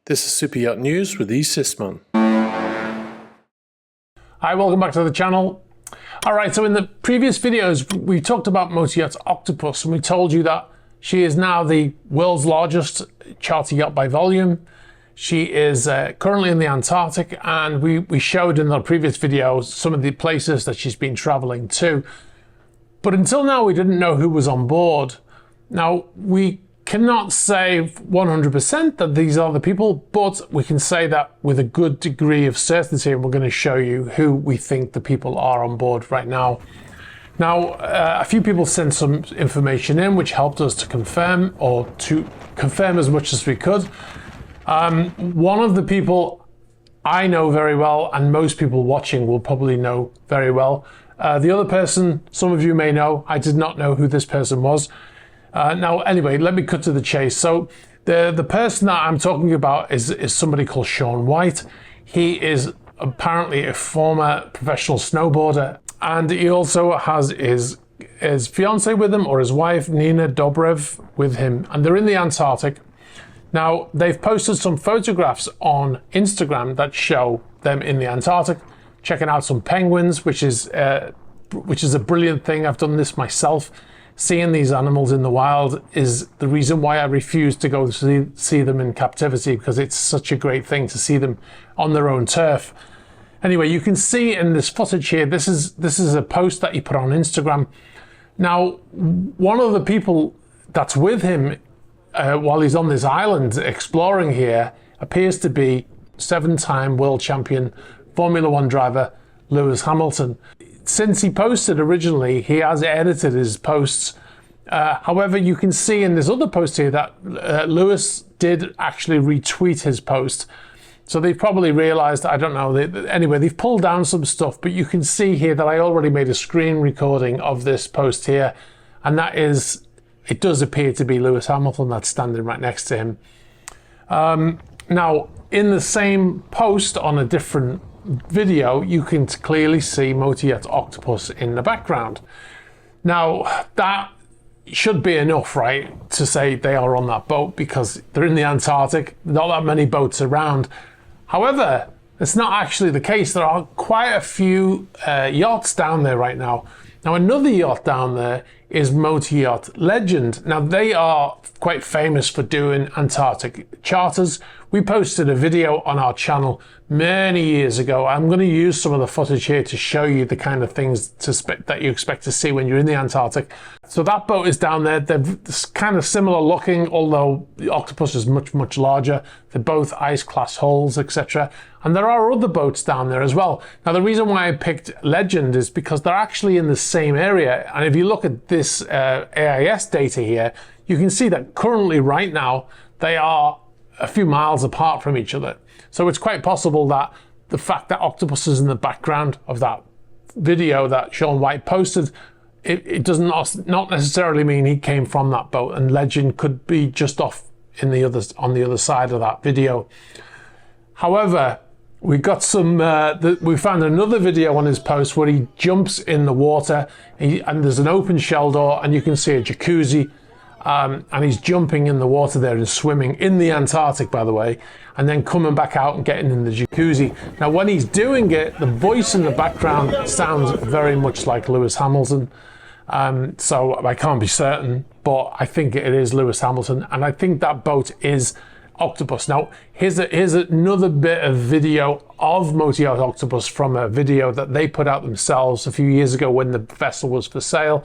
This is Super Yacht News with Sisman. Hi, welcome back to the channel. Alright, so in the previous videos we talked about motor yacht Octopus, and we told you that she is now the world's largest charter yacht by volume. She is currently in the Antarctic, and we showed in the previous video some of the places that she's been traveling to. But until now we didn't know who was on board. Now we cannot say 100% that these are the people, but we can say that with a good degree of certainty, and we're going to show you who we think the people are on board right now. Now, a few people sent some information in which helped us to confirm as much as we could. One of the people I know very well, and most people watching will probably know very well. The other person, some of you may know, I did not know who this person was. Now, anyway, let me cut to the chase. So the person that I'm talking about is somebody called Shaun White. He is apparently a former professional snowboarder, and he also has his fiance with him, or his wife, Nina Dobrev, with him, and they're in the Antarctic. Now, they've posted some photographs on Instagram that show them in the Antarctic, checking out some penguins, which is a brilliant thing. I've done this myself. Seeing these animals in the wild is the reason why I refuse to go see them in captivity, because it's such a great thing to see them on their own turf. Anyway, you can see in this footage here, this is a post that he put on Instagram. Now, one of the people that's with him while he's on this island exploring here appears to be 7-time world champion Formula One driver Lewis Hamilton. Since he posted originally, he has edited his posts. However, you can see in this other post here that Lewis did actually retweet his post. So they've probably realized, I don't know, anyway, they've pulled down some stuff, but you can see here that I already made a screen recording of this post here. And that is, it does appear to be Lewis Hamilton that's standing right next to him. Now, in the same post on a different video, you can clearly see motor yacht Octopus in the background. Now, that should be enough, right, to say they are on that boat, because they're in the Antarctic, not that many boats around. However, it's not actually the case. There are quite a few yachts down there right now. Now, another yacht down there is Motor Yacht Legend. Now, they are quite famous for doing Antarctic charters. We posted a video on our channel many years ago. I'm going to use some of the footage here to show you the kind of things that you expect to see when you're in the Antarctic. So that boat is down there. They're kind of similar looking, although the Octopus is much, much larger. They're both ice class hulls, etc. And there are other boats down there as well. Now, the reason why I picked Legend is because they're actually in the same area. And if you look at this AIS data here, you can see that currently right now they are a few miles apart from each other. So it's quite possible that the fact that Octopus is in the background of that video that Shaun White posted, it does not necessarily mean he came from that boat, and Legend could be just off on the other side of that video. However, we got we found another video on his post where he jumps in the water, and there's an open shell door, and you can see a jacuzzi. And he's jumping in the water there and swimming in the Antarctic, by the way, and then coming back out and getting in the jacuzzi. Now, when he's doing it, the voice in the background sounds very much like Lewis Hamilton. So I can't be certain, but I think it is Lewis Hamilton, and I think that boat is Octopus. Now, here's another bit of video of Motor Yacht Octopus from a video that they put out themselves a few years ago when the vessel was for sale.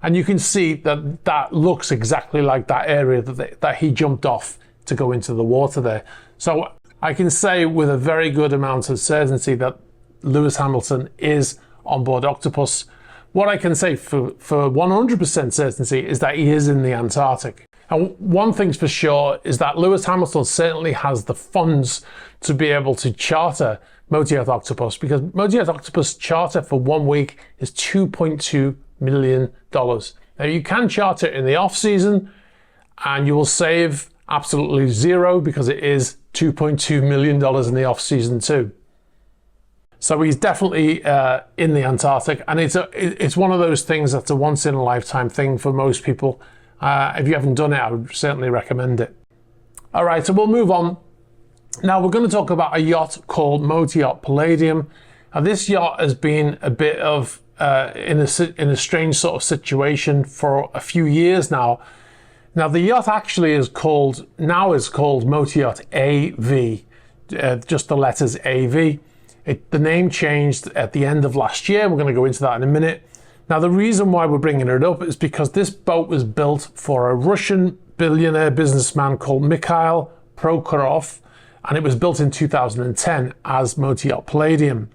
And you can see that that looks exactly like that area that he jumped off to go into the water there. So I can say with a very good amount of certainty that Lewis Hamilton is on board Octopus. What I can say for 100% certainty is that he is in the Antarctic. And one thing's for sure is that Lewis Hamilton certainly has the funds to be able to charter Motor Yacht Octopus, because Motor Yacht Octopus charter for 1 week is $2.2 million. Now, you can charter it in the off season and you will save absolutely zero, because it is $2.2 million in the off season too. So he's definitely in the Antarctic, and it's one of those things that's a once in a lifetime thing for most people. If you haven't done it, I would certainly recommend it. All right, so we'll move on. Now we're going to talk about a yacht called Motor Yacht Palladium. Now this yacht has been a bit of in a strange sort of situation for a few years now. Now the yacht actually is called Motor Yacht AV, just the letters AV. The name changed at the end of last year. We're going to go into that in a minute. Now the reason why we're bringing it up is because this boat was built for a Russian billionaire businessman called Mikhail Prokhorov, and it was built in 2010 as Motor Yacht Palladium.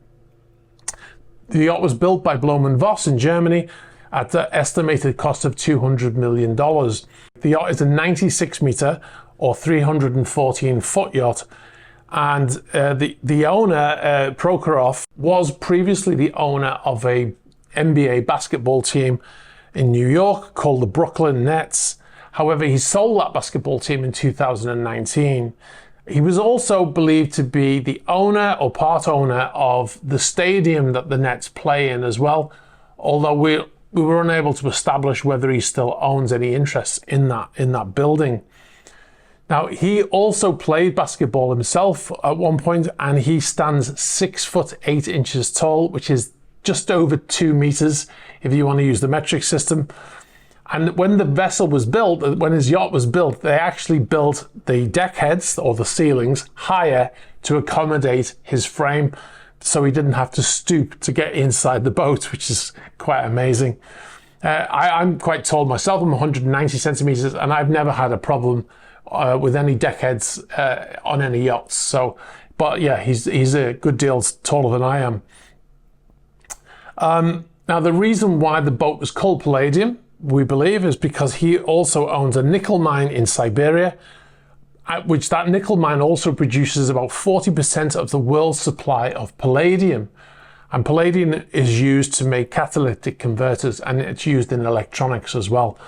The yacht was built by Blohm & Voss in Germany at the estimated cost of $200 million. The yacht is a 96 meter or 314 foot yacht, and the owner, Prokhorov, was previously the owner of a NBA basketball team in New York called the Brooklyn Nets. However, he sold that basketball team in 2019. He was also believed to be the owner or part owner of the stadium that the Nets play in as well, although we were unable to establish whether he still owns any interest in that building. Now, he also played basketball himself at one point, and he stands 6'8" tall, which is just over 2 meters if you want to use the metric system. And when the vessel was built, when his yacht was built, they actually built the deck heads or the ceilings higher to accommodate his frame, so he didn't have to stoop to get inside the boat, which is quite amazing. I'm quite tall myself. I'm 190 centimeters, and I've never had a problem with any deck heads on any yachts. So, but yeah, he's a good deal taller than I am. Now, the reason why the boat was called Palladium, we believe, is because he also owns a nickel mine in Siberia, which that nickel mine also produces about 40% of the world's supply of palladium. And palladium is used to make catalytic converters, and it's used in electronics as well.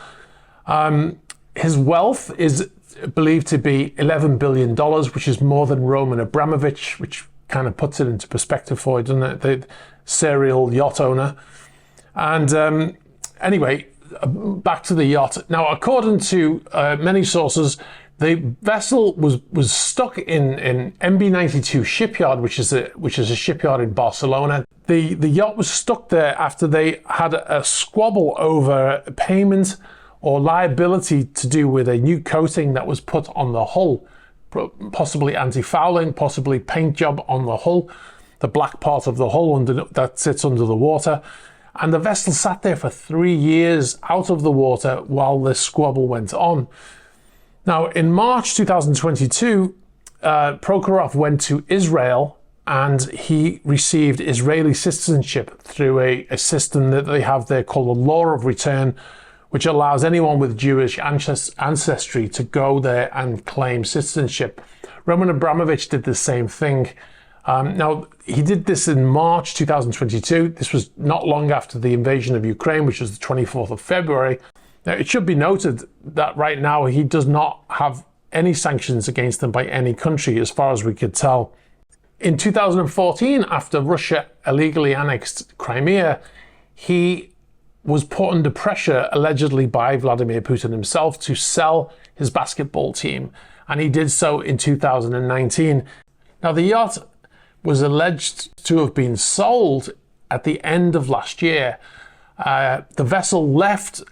His wealth is believed to be $11 billion, which is more than Roman Abramovich, which kind of puts it into perspective for you, doesn't it? The serial yacht owner. And anyway, back to the yacht. Now, according to many sources, the vessel was stuck in MB92 shipyard, which is a shipyard in Barcelona. The yacht was stuck there after they had a squabble over payment or liability to do with a new coating that was put on the hull, possibly anti-fouling, possibly paint job on the hull, the black part of the hull that sits under the water. And the vessel sat there for 3 years out of the water while this squabble went on. Now, in March 2022, Prokhorov went to Israel, and he received Israeli citizenship through a system that they have there called the Law of Return, which allows anyone with Jewish ancestry to go there and claim citizenship. Roman Abramovich did the same thing. Now, he did this in March 2022. This was not long after the invasion of Ukraine, which was the 24th of February. Now, it should be noted that right now he does not have any sanctions against him by any country, as far as we could tell. In 2014, after Russia illegally annexed Crimea, he was put under pressure, allegedly by Vladimir Putin himself, to sell his basketball team. And he did so in 2019. Now, the yacht was alleged to have been sold at the end of last year. The vessel left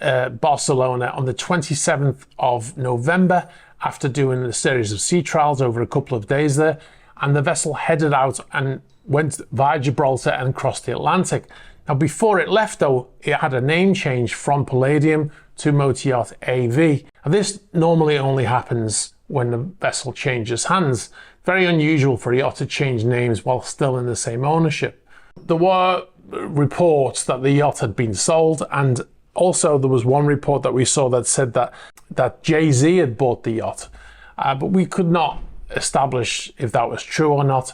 Barcelona on the 27th of November after doing a series of sea trials over a couple of days there, and the vessel headed out and went via Gibraltar and crossed the Atlantic. Now, before it left, though, it had a name change from Palladium to Motor Yacht AV. Now, this normally only happens when the vessel changes hands. Very unusual for a yacht to change names while still in the same ownership. There were reports that the yacht had been sold, and also there was one report that we saw that said that Jay-Z had bought the yacht, but we could not establish if that was true or not.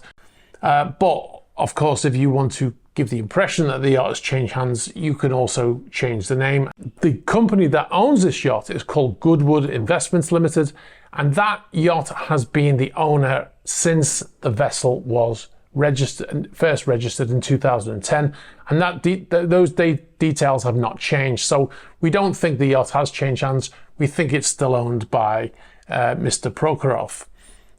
But of course, if you want to give the impression that the yacht has changed hands, you can also change the name. The company that owns this yacht is called Goodwood Investments Limited, and that yacht has been the owner since the vessel was first registered in 2010, and those details have not changed. So we don't think the yacht has changed hands. We think it's still owned by Mr. Prokhorov.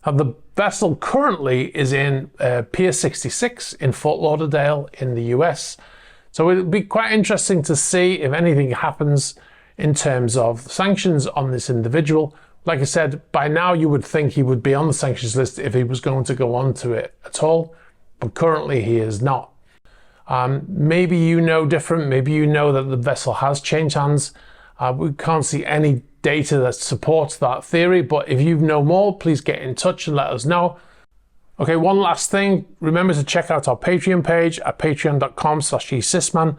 The vessel currently is in Pier 66 in Fort Lauderdale in the US. So it'll be quite interesting to see if anything happens in terms of sanctions on this individual. Like I said, by now you would think he would be on the sanctions list if he was going to go on to it at all, but currently he is not. Maybe you know different, maybe you know that the vessel has changed hands. We can't see any data that supports that theory, but if you know more, please get in touch and let us know. Okay, one last thing, remember to check out our Patreon page at patreon.com/eSysman.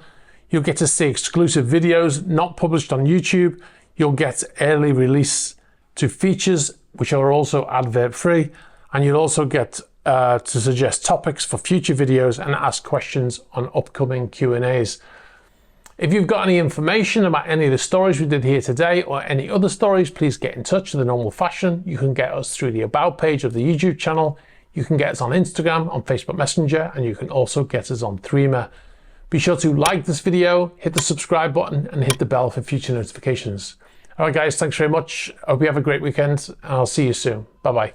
You'll get to see exclusive videos not published on YouTube. You'll get early release to features, which are also advert free, and you'll also get to suggest topics for future videos and ask questions on upcoming Q&As. If you've got any information about any of the stories we did here today or any other stories, please get in touch in the normal fashion. You can get us through the About page of the YouTube channel. You can get us on Instagram, on Facebook Messenger, and you can also get us on Threema. Be sure to like this video, hit the subscribe button, and hit the bell for future notifications. All right, guys, thanks very much. I hope you have a great weekend, and I'll see you soon. Bye-bye.